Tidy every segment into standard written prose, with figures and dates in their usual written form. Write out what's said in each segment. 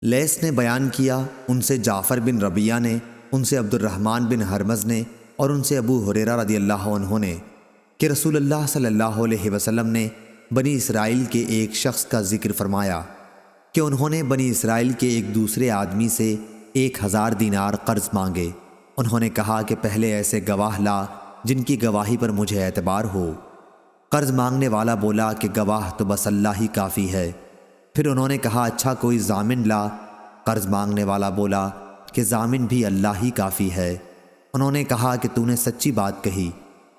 لیث نے بیان کیا، ان سے جعفر بن ربیعہ نے، ان سے عبد الرحمن بن ہرمز نے، اور ان سے ابو ہریرہ رضی اللہ عنہ نے کہ رسول اللہ صلی اللہ علیہ وسلم نے بنی اسرائیل کے ایک شخص کا ذکر فرمایا کہ انہوں نے بنی اسرائیل کے ایک دوسرے آدمی سے 1000 دینار قرض مانگے۔ انہوں نے کہا کہ پہلے ایسے گواہ لا جن کی گواہی پر مجھے اعتبار ہو۔ قرض مانگنے والا بولا کہ گواہ تو بس اللہ ہی کافی ہے۔ پھر انہوں نے کہا اچھا کوئی ضامن لا۔ قرض مانگنے والا بولا کہ ضامن بھی اللہ ہی کافی ہے۔ انہوں نے کہا کہ تو نے سچی بات کہی۔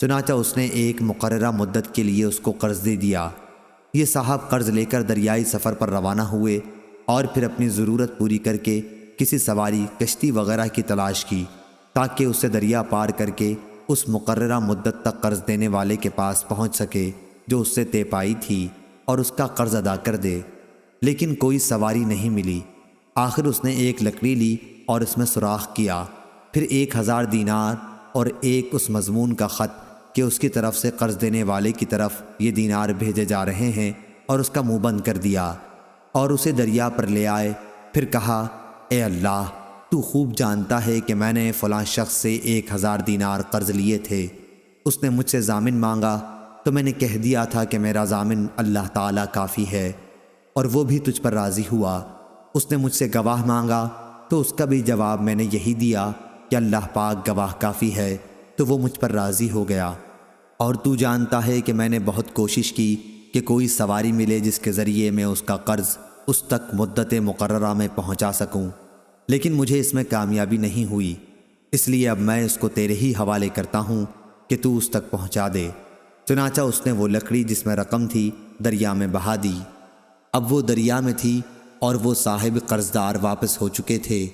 چنانچہ اس نے ایک مقررہ مدت کے لیے اس کو قرض دے دیا۔ یہ صاحب قرض لے کر دریائی سفر پر روانہ ہوئے اور پھر اپنی ضرورت پوری کر کے کسی سواری کشتی وغیرہ کی تلاش کی تاکہ اسے دریا پار کر کے اس مقررہ مدت تک قرض دینے والے کے پاس پہنچ سکے جو اس سے طے پائی تھی اور اس کا قرض ادا کر دے، لیکن کوئی سواری نہیں ملی۔ آخر اس نے ایک لکڑی لی اور اس میں سوراخ کیا، پھر 1000 دینار اور ایک اس مضمون کا خط کہ اس کی طرف سے قرض دینے والے کی طرف یہ دینار بھیجے جا رہے ہیں، اور اس کا منہ بند کر دیا اور اسے دریا پر لے آئے۔ پھر کہا اے اللہ، تو خوب جانتا ہے کہ میں نے فلاں شخص سے 1000 دینار قرض لیے تھے۔ اس نے مجھ سے ضامن مانگا تو میں نے کہہ دیا تھا کہ میرا ضامن اللہ تعالیٰ کافی ہے، اور وہ بھی تجھ پر راضی ہوا۔ اس نے مجھ سے گواہ مانگا تو اس کا بھی جواب میں نے یہی دیا کہ اللہ پاک گواہ کافی ہے، تو وہ مجھ پر راضی ہو گیا۔ اور تو جانتا ہے کہ میں نے بہت کوشش کی کہ کوئی سواری ملے جس کے ذریعے میں اس کا قرض اس تک مدت مقررہ میں پہنچا سکوں، لیکن مجھے اس میں کامیابی نہیں ہوئی، اس لیے اب میں اس کو تیرے ہی حوالے کرتا ہوں کہ تو اس تک پہنچا دے۔ چنانچہ اس نے وہ لکڑی جس میں رقم تھی دریا میں بہا دی۔ اب وہ دریا میں تھی اور وہ صاحب قرضدار واپس ہو چکے تھے،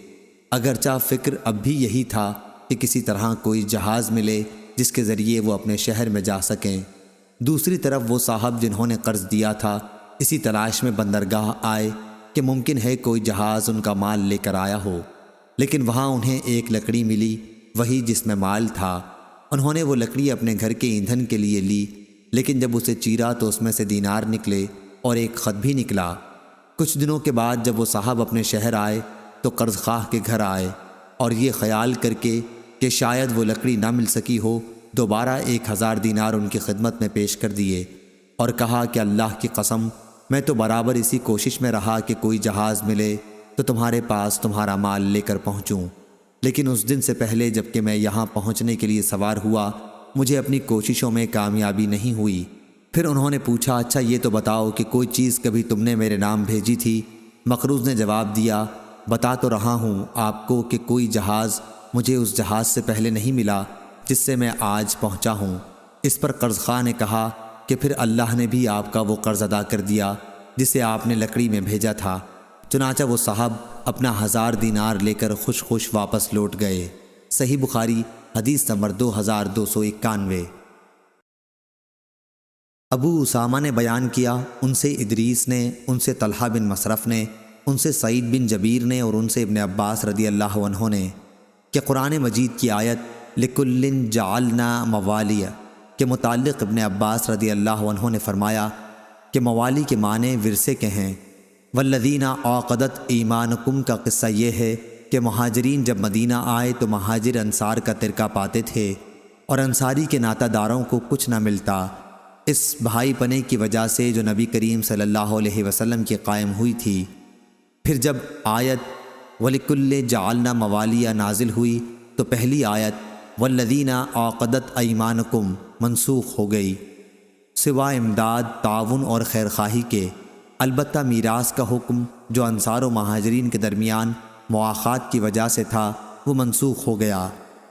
اگرچہ فکر اب بھی یہی تھا کہ کسی طرح کوئی جہاز ملے جس کے ذریعے وہ اپنے شہر میں جا سکیں۔ دوسری طرف وہ صاحب جنہوں نے قرض دیا تھا اسی تلاش میں بندرگاہ آئے کہ ممکن ہے کوئی جہاز ان کا مال لے کر آیا ہو، لیکن وہاں انہیں ایک لکڑی ملی، وہی جس میں مال تھا۔ انہوں نے وہ لکڑی اپنے گھر کے ایندھن کے لیے لی، لیکن جب اسے چیرا تو اس میں سے دینار نکلے اور ایک خط بھی نکلا۔ کچھ دنوں کے بعد جب وہ صاحب اپنے شہر آئے تو قرض خواہ کے گھر آئے، اور یہ خیال کر کے کہ شاید وہ لکڑی نہ مل سکی ہو، دوبارہ 1000 دینار ان کی خدمت میں پیش کر دیے اور کہا کہ اللہ کی قسم میں تو برابر اسی کوشش میں رہا کہ کوئی جہاز ملے تو تمہارے پاس تمہارا مال لے کر پہنچوں، لیکن اس دن سے پہلے جب کہ میں یہاں پہنچنے کے لیے سوار ہوا مجھے اپنی کوششوں میں کامیابی نہیں ہوئی۔ پھر انہوں نے پوچھا اچھا یہ تو بتاؤ کہ کوئی چیز کبھی تم نے میرے نام بھیجی تھی؟ مقروض نے جواب دیا بتا تو رہا ہوں آپ کو کہ کوئی جہاز مجھے اس جہاز سے پہلے نہیں ملا جس سے میں آج پہنچا ہوں۔ اس پر قرض خواہ نے کہا کہ پھر اللہ نے بھی آپ کا وہ قرض ادا کر دیا جسے آپ نے لکڑی میں بھیجا تھا۔ چنانچہ وہ صاحب اپنا 1000 دینار لے کر خوش خوش واپس لوٹ گئے۔ صحیح بخاری حدیث نمبر 2291۔ ابو اسامہ نے بیان کیا، ان سے ادریس نے، ان سے طلحہ بن مصرف نے، ان سے سعید بن جبیر نے اور ان سے ابن عباس رضی اللہ عنہ نے کہ قرآن مجید کی آیت لِكُلٍّ جَعَلْنَا مَوَالِيَ کے متعلق ابن عباس رضی اللہ عنہ نے فرمایا کہ موالی کے معنی ورثے کے ہیں۔ وَالَّذِينَ عَقَدَتْ ایمانکم کا قصہ یہ ہے کہ مہاجرین جب مدینہ آئے تو مہاجر انصار کا ترکہ پاتے تھے اور انصاری کے ناطہ داروں کو کچھ نہ ملتا، اس بھائی پنے کی وجہ سے جو نبی کریم صلی اللہ علیہ وسلم کی قائم ہوئی تھی۔ پھر جب آیت وَلِكُلٍّ جَعَلْنَا مَوَالِيَ نازل ہوئی تو پہلی آیت وَالَّذِينَ عَقَدَتْ ایمانکم منسوخ ہو گئی، سوا امداد، تعاون اور خیرخواہی کے۔ البتہ میراث کا حکم جو انصار و مہاجرین کے درمیان مواخات کی وجہ سے تھا وہ منسوخ ہو گیا،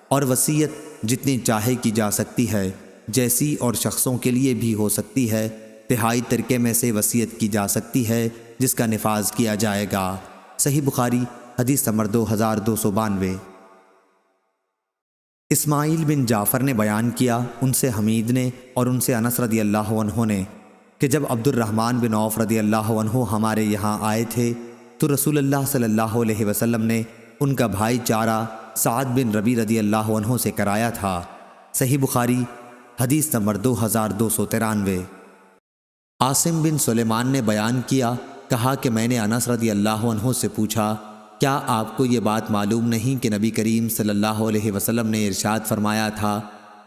اور وصیت جتنی چاہے کی جا سکتی ہے، جیسی اور شخصوں کے لیے بھی ہو سکتی ہے، تہائی ترکے میں سے وصیت کی جا سکتی ہے جس کا نفاذ کیا جائے گا۔ صحیح بخاری حدیث نمبر 2292۔ اسماعیل بن جعفر نے بیان کیا، ان سے حمید نے اور ان سے انس رضی اللہ عنہ نے کہ جب عبد الرحمن بن عوف رضی اللہ عنہ ہمارے یہاں آئے تھے تو رسول اللہ صلی اللہ علیہ وسلم نے ان کا بھائی چارہ سعد بن ربی رضی اللہ عنہ سے کرایا تھا۔ صحیح بخاری حدیث نمبر 2293۔ عاصم بن سلیمان نے بیان کیا، کہا کہ میں نے انس رضی اللہ عنہ سے پوچھا، کیا آپ کو یہ بات معلوم نہیں کہ نبی کریم صلی اللہ علیہ وسلم نے ارشاد فرمایا تھا،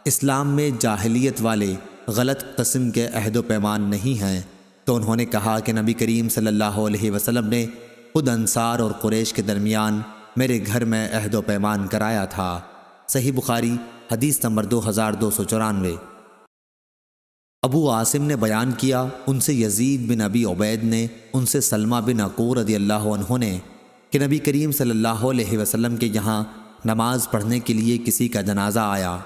اسلام میں جاہلیت والے غلط قسم کے عہد و پیمان نہیں ہیں؟ تو انہوں نے کہا کہ نبی کریم صلی اللہ علیہ وسلم نے خود انصار اور قریش کے درمیان میرے گھر میں عہد و پیمان کرایا تھا۔ صحیح بخاری حدیث نمبر 2294۔ ابو عاصم نے بیان کیا، ان سے یزید بن ابی عبید نے، ان سے سلمہ بن عقور رضی اللہ عنہ نے کہ نبی کریم صلی اللہ علیہ وسلم کے یہاں نماز پڑھنے کے لیے کسی کا جنازہ آیا۔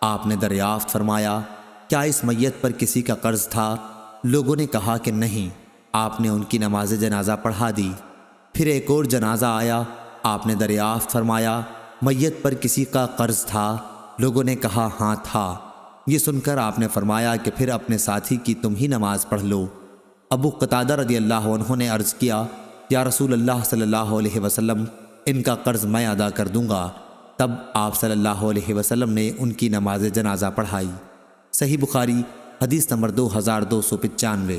آپ نے دریافت فرمایا، کیا اس میت پر کسی کا قرض تھا؟ لوگوں نے کہا کہ نہیں۔ آپ نے ان کی نماز جنازہ پڑھا دی۔ پھر ایک اور جنازہ آیا۔ آپ نے دریافت فرمایا، میت پر کسی کا قرض تھا؟ لوگوں نے کہا ہاں تھا۔ یہ سن کر آپ نے فرمایا کہ پھر اپنے ساتھی کی تم ہی نماز پڑھ لو۔ ابو قتادہ رضی اللہ عنہ نے عرض کیا، یا رسول اللہ صلی اللہ علیہ وسلم، ان کا قرض میں ادا کر دوں گا۔ تب آپ صلی اللہ علیہ وسلم نے ان کی نماز جنازہ پڑھائی۔ صحیح بخاری حدیث نمبر 2295۔